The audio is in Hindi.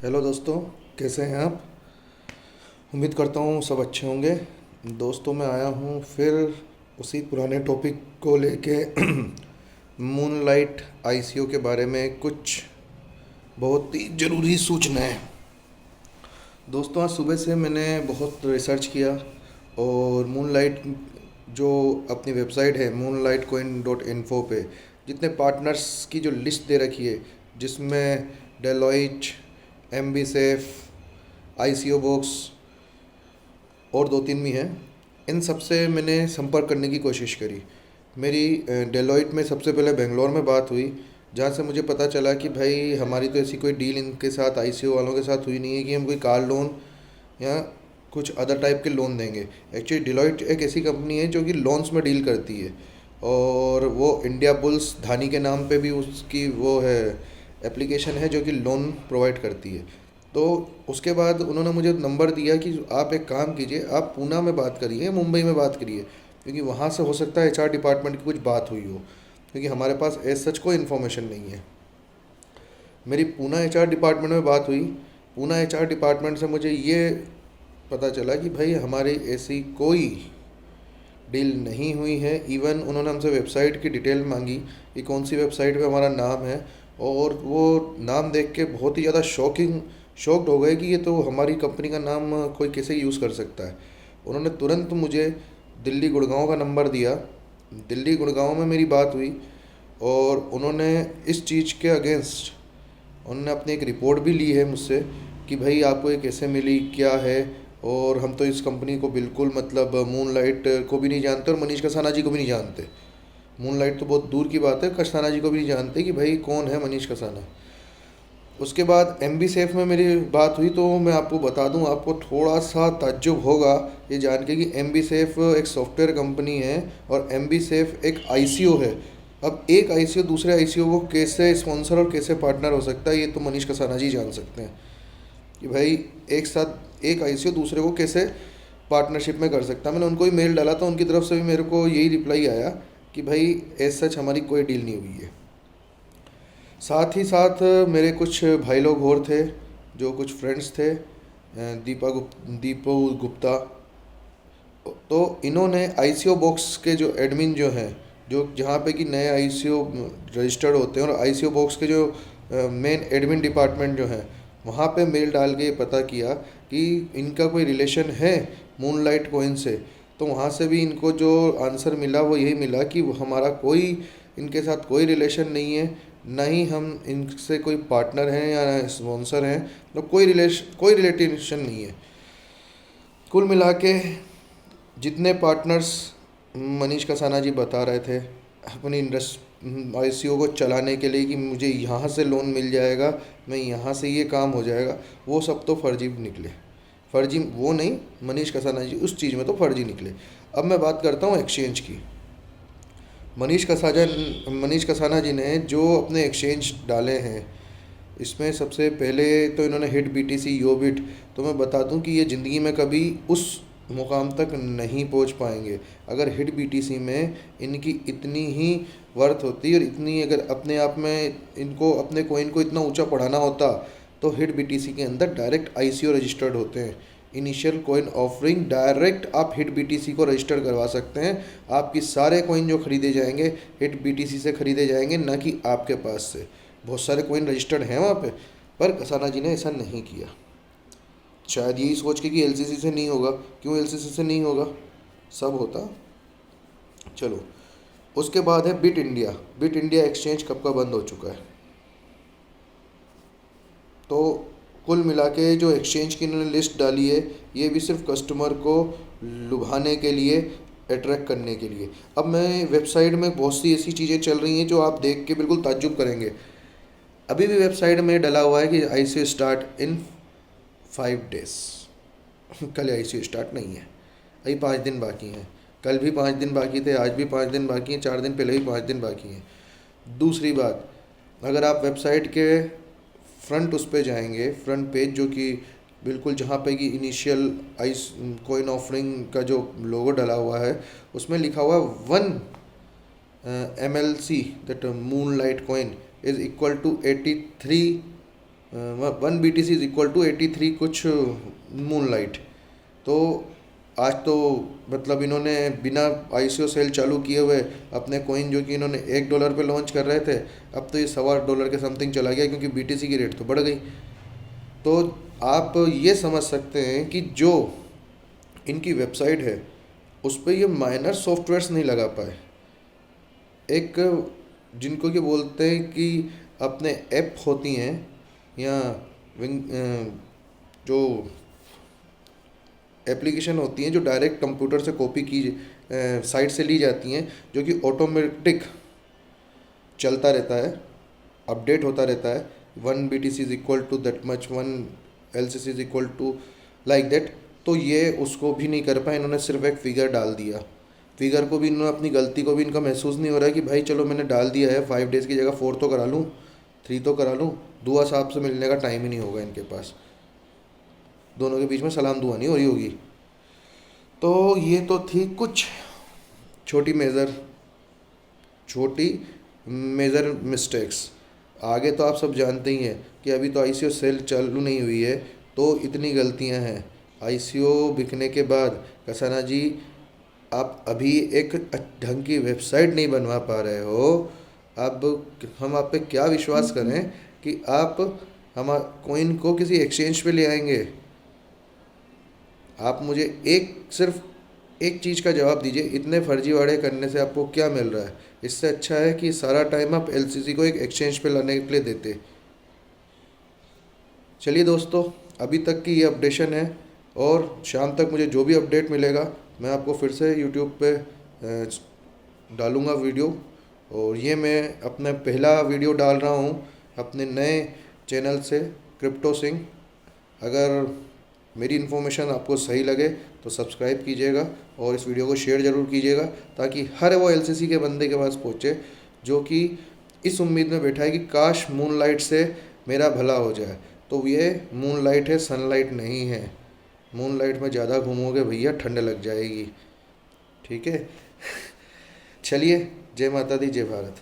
हेलो दोस्तों, कैसे हैं आप। उम्मीद करता हूँ सब अच्छे होंगे। दोस्तों, मैं आया हूँ फिर उसी पुराने टॉपिक को लेके मूनलाइट आईसीओ के बारे में कुछ बहुत ही ज़रूरी सूचनाएं। दोस्तों, आज सुबह से मैंने बहुत रिसर्च किया और मूनलाइट जो अपनी वेबसाइट है moonlightcoin.info पे जितने पार्टनर्स की जो लिस्ट दे रखी है, जिसमें Deloitte, M B safe, I C O box और दो तीन भी हैं, इन सब से मैंने संपर्क करने की कोशिश करी। मेरी डेलॉइट में सबसे पहले बेंगलोर में बात हुई, जहाँ से मुझे पता चला कि भाई हमारी तो ऐसी कोई डील इनके साथ आईसीओ वालों के साथ हुई नहीं है कि हम कोई कार लोन या कुछ अदर टाइप के लोन देंगे। एक्चुअली डिलॉइट एक ऐसी कंपनी है जो कि लोन्स में डील करती है, और वो इंडिया बुल्स धानी के नाम पे भी उसकी वो है एप्लीकेशन है जो कि लोन प्रोवाइड करती है। तो उसके बाद उन्होंने मुझे नंबर दिया कि आप एक काम कीजिए, आप पूना में बात करिए, मुंबई में बात करिए, क्योंकि वहाँ से हो सकता है एचआर डिपार्टमेंट की कुछ बात हुई हो, क्योंकि हमारे पास एज सच कोई इन्फॉर्मेशन नहीं है। मेरी पूना एचआर डिपार्टमेंट में बात हुई। पूना एचआर डिपार्टमेंट से मुझे ये पता चला कि भाई हमारी ऐसी कोई डील नहीं हुई है। इवन उन्होंने हमसे वेबसाइट की डिटेल मांगी कि कौन सी वेबसाइट पे हमारा नाम है, और वो नाम देख के बहुत ही ज़्यादा शॉक्ड हो गए कि ये तो हमारी कंपनी का नाम कोई कैसे यूज़ कर सकता है। उन्होंने तुरंत मुझे दिल्ली गुड़गांव का नंबर दिया। दिल्ली गुड़गांव में मेरी बात हुई और उन्होंने इस चीज़ के अगेंस्ट उन्होंने अपनी एक रिपोर्ट भी ली है मुझसे कि भाई आपको ये कैसे मिली, क्या है। और हम तो इस कंपनी को बिल्कुल मतलब मूनलाइट को भी नहीं जानते और मनीष कसाना जी को भी नहीं जानते। मूनलाइट तो बहुत दूर की बात है, कसाना जी को भी नहीं जानते कि भाई कौन है मनीष कसाना। उसके बाद एम बी सेफ में मेरी बात हुई, तो मैं आपको बता दूं, आपको थोड़ा सा ताज्जुब होगा ये जान के कि एम बी सेफ एक सॉफ्टवेयर कंपनी है और एम बी सेफ एक आईसीओ है। अब एक आईसीओ दूसरे आईसीओ को कैसे स्पॉन्सर और कैसे पार्टनर हो सकता है, ये तो मनीष कसाना जी जान सकते हैं कि भाई एक साथ एक आईसीओ दूसरे को कैसे पार्टनरशिप में कर सकता है। मैंने उनको ही मेल डाला था, उनकी तरफ से भी मेरे को यही रिप्लाई आया कि भाई एज सच हमारी कोई डील नहीं हुई है। साथ ही साथ मेरे कुछ भाई लोग और थे, जो कुछ फ्रेंड्स थे, दीपू गुप्ता। तो इन्होंने आईसीओ बॉक्स के जो एडमिन जो हैं, जो जहाँ पे कि नए आईसीओ रजिस्टर्ड होते हैं, और आईसीओ बॉक्स के जो मेन एडमिन डिपार्टमेंट जो हैं, वहाँ पे मेल डाल के ये पता किया कि इनका कोई रिलेशन है मूनलाइट कोइन से। तो वहाँ से भी इनको जो आंसर मिला वो यही मिला कि हमारा कोई इनके साथ कोई रिलेशन नहीं है, ना ही हम इनसे कोई पार्टनर हैं या स्पॉन्सर हैं। तो कोई रिलेशन नहीं है। कुल मिला के जितने पार्टनर्स मनीष कसाना जी बता रहे थे अपनी आईसीओ को चलाने के लिए कि मुझे यहाँ से लोन मिल जाएगा, मैं यहाँ से ये काम हो जाएगा, वो सब तो फर्जी निकले। फर्जी वो नहीं, मनीष कसाना जी उस चीज़ में तो फर्जी निकले। अब मैं बात करता हूँ एक्सचेंज की। मनीष कसाना जी ने जो अपने एक्सचेंज डाले हैं, इसमें सबसे पहले तो इन्होंने हिट बीटीसी योबिट। तो मैं बता दूं कि ये ज़िंदगी में कभी उस मुकाम तक नहीं पहुंच पाएंगे। अगर हिट बीटीसी में इनकी इतनी ही वर्थ होती और इतनी अगर अपने आप में इनको अपने कोइन को इतना ऊंचा पढ़ाना होता, तो हिट बीटीसी के अंदर डायरेक्ट आईसीओ रजिस्टर्ड होते हैं। इनिशियल कोइन ऑफरिंग डायरेक्ट आप हिट बीटीसी को रजिस्टर करवा सकते हैं। आपकी सारे कोइन जो खरीदे जाएंगे हिट बीटीसी से खरीदे जाएंगे, ना कि आपके पास से। बहुत सारे कोइन रजिस्टर्ड हैं वहाँ पे, पर कसाना जी ने ऐसा नहीं किया, शायद यही सोच के कि एलसीसी से नहीं होगा। क्यों एलसीसी से नहीं होगा, सब होता। चलो, उसके बाद है bit India. Bit India exchange कब का बंद हो चुका है। तो कुल मिला के जो एक्सचेंज की इन्होंने लिस्ट डाली है, ये भी सिर्फ कस्टमर को लुभाने के लिए, अट्रैक्ट करने के लिए। अब मैं वेबसाइट में बहुत सी ऐसी चीज़ें चल रही हैं जो आप देख के बिल्कुल ताज्जुब करेंगे। अभी भी वेबसाइट में डला हुआ है कि आईसीओ स्टार्ट इन 5 डेज। कल आईसीओ स्टार्ट नहीं है, अभी 5 दिन बाकी हैं। कल भी 5 दिन बाकी थे, आज भी 5 दिन बाकी हैं, 4 दिन पहले भी 5 दिन बाकी हैं। दूसरी बात, अगर आप वेबसाइट के फ्रंट उस पे जाएंगे, फ्रंट पेज जो कि बिल्कुल जहाँ पे कि इनिशियल आइस कोइन ऑफरिंग का जो लोगो डला हुआ है, उसमें लिखा हुआ 1 MLC that moon light coin is equal to 83 1 BTC is equal to 83 कुछ मूनलाइट। तो आज तो मतलब इन्होंने बिना ICO सेल चालू किए हुए अपने कॉइन जो कि इन्होंने $1 पे लॉन्च कर रहे थे, अब तो ये $1.25 के समथिंग चला गया, क्योंकि BTC की रेट तो बढ़ गई। तो आप ये समझ सकते हैं कि जो इनकी वेबसाइट है उस पर ये माइनर सॉफ्टवेयर्स नहीं लगा पाए। एक जिनको कि बोलते हैं कि अपने ऐप होती हैं या जो एप्लीकेशन होती हैं जो डायरेक्ट कंप्यूटर से कॉपी की साइट से ली जाती हैं, जो कि ऑटोमेटिक चलता रहता है, अपडेट होता रहता है। 1 BTC is equal to that much, 1 LCC is equal to like that. तो ये उसको भी नहीं कर पाए, इन्होंने सिर्फ एक फिगर डाल दिया। फिगर को भी इन्होंने, अपनी गलती को भी इनका महसूस नहीं हो रहा है कि भाई चलो मैंने डाल दिया है, 5 डेज़ की जगह 4 तो करा लूँ, 3 तो करा लूँ। दुआ साहब से मिलने का टाइम ही नहीं होगा इनके पास, दोनों के बीच में सलाम दुआ नहीं हो रही होगी। तो ये तो थी कुछ छोटी मेजर मिस्टेक्स। आगे तो आप सब जानते ही हैं कि अभी तो ICO सेल चालू नहीं हुई है, तो इतनी गलतियां हैं। ICO बिकने के बाद कसाना जी, आप अभी एक ढंग की वेबसाइट नहीं बनवा पा रहे हो। अब हम आप पे क्या विश्वास करें कि आप हम कॉइन को किसी एक्सचेंज पे ले आएंगे। आप मुझे सिर्फ एक चीज़ का जवाब दीजिए, इतने फर्जीवाड़े करने से आपको क्या मिल रहा है? इससे अच्छा है कि सारा टाइम आप LCC को एक एक्सचेंज पे लाने के लिए देते। चलिए दोस्तों, अभी तक की ये अपडेशन है, और शाम तक मुझे जो भी अपडेट मिलेगा मैं आपको फिर से यूट्यूब पे डालूँगा वीडियो। और ये मैं अपना पहला वीडियो डाल रहा हूँ अपने नए चैनल से, क्रिप्टो सिंह। अगर मेरी इन्फॉर्मेशन आपको सही लगे तो सब्सक्राइब कीजिएगा और इस वीडियो को शेयर ज़रूर कीजिएगा, ताकि हर वो LCC के बंदे के पास पहुँचे जो कि इस उम्मीद में बैठा है कि काश मूनलाइट से मेरा भला हो जाए। तो ये मूनलाइट है, सनलाइट नहीं है। मूनलाइट में ज़्यादा घूमोगे भैया ठंड लग जाएगी। ठीक है। चलिए, जय माता दी, जय भारत।